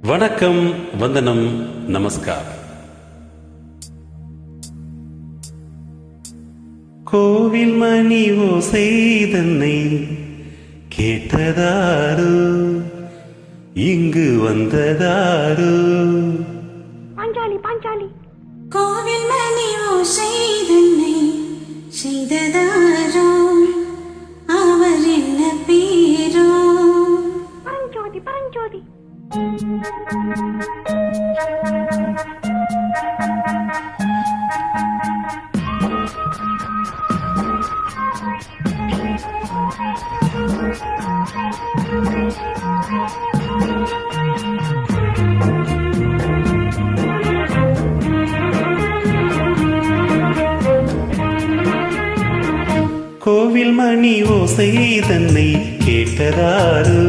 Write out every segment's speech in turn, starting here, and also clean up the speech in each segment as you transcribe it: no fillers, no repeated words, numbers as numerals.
வணக்கம், வந்தனம், நமஸ்கார். கோவில் மணி ஓசை தன்னை கேட்டதாரோ, இங்கு வந்ததாரோ? பாஞ்சாலி பாஞ்சாலி. கோவில் மணி ஓசை தன்னை செய்ததாரோ, அவர் என்ன பேரோ? பரஞ்சோதி பரஞ்சோதி. கோவில் மணி ஓசை தன்னை கேட்டதாரோ,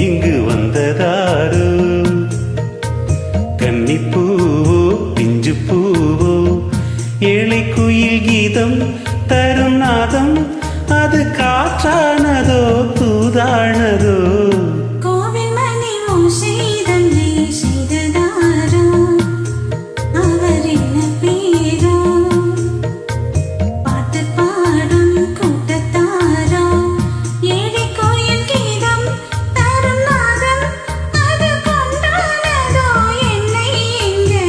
இங்கு வந்ததாரோ? கன்னிப்பூவோ பிஞ்சு பூவோ, ஏழை குயில் கீதம் தரும் நாதம், அது காற்றானதோ தூதானதோ? கோவில் மணி ஓசை தன்னை செய்ததாரோ, அவர் என்ன பேரோ? பாட்டு பாடும் கூட்டத்தாரோ, ஏழை கோயில் கீதம் தரும் நாதம், அது கொண்டானதோ என்னை இங்கே?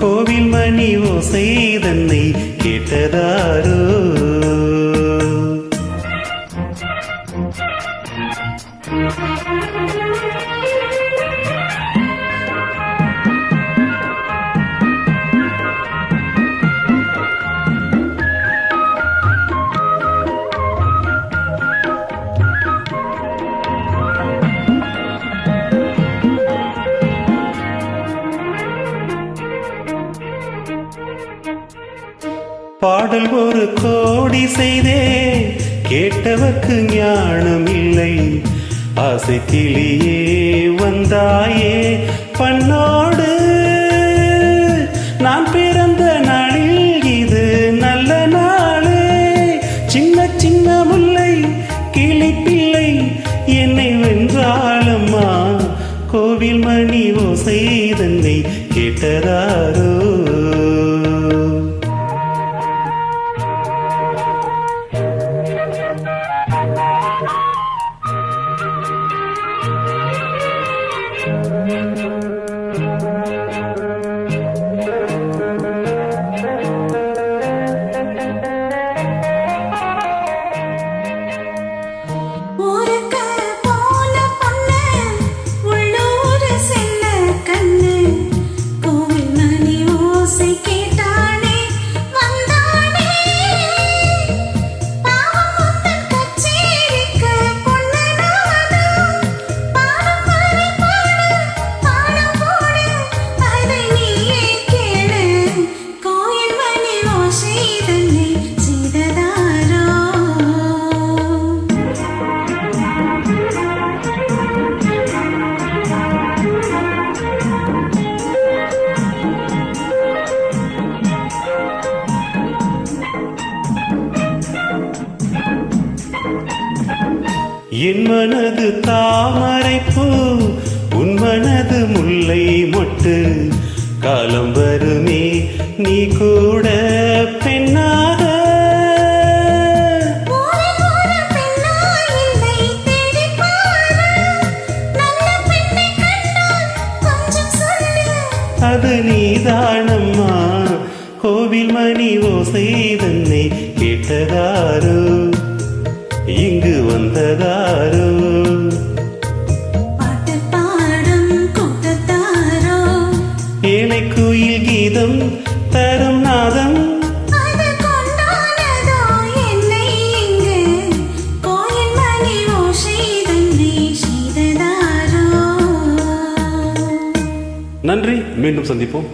கோவில் மணி ஓசை தன்னை கேட்டதாரோ? பாடல் ஒரு கோடி செய்தே, கேட்டவர்க்கு ஞானம் இல்லை. ஆசை கிளியே வந்தாயே பண்ணோடு, நான் பிறந்த நாளில் இது நல்ல நாளே. சின்ன சின்ன முல்லை கிளி பிள்ளை என்னை வென்றாளம்மா, கோவில் மணி ஓசை தன்னை கேட்டதாரோ? ஊருக்கு போன பொண்ணு, உள்ளூர் செல்ல கண்ணு, கோவில் மணி ஓசை கேட்டானே வந்தானே. பாவமுத்தன் கச்சேரிக்கு பொண்ணு நானும், பாடும் வரை பாடு பாடம் போடு, அதை நீயே கேளு. கோயில் மணி ஓசை தன்னை செய்ததாரோ? என் மனது தாமரை பூ, உன் மனது முல்லை மொட்டு. காலம் வருமே நீ கூட பெண்ணாக, ஊரில் ஒரு பெண்ணா இல்லை தேடிப் பாரு, நல்ல பெண்ணை கண்டால் கொஞ்சம் சொல்லு. அது நீதானம்மா. கோவில் மணி ஓசை தன்னை கேட்டதாரோ, இங்கு வந்ததாரோ? பாட்டு பாடும் கூட்டத்தாரோ, ஏழை குயில் கீதம் தரும் நாதம், அது கொண்டானதோ என்னை இங்கு? கோயில் மணி ஓசை தன்னை செய்ததாரோ? நன்றி. மீண்டும் சந்திப்போம்.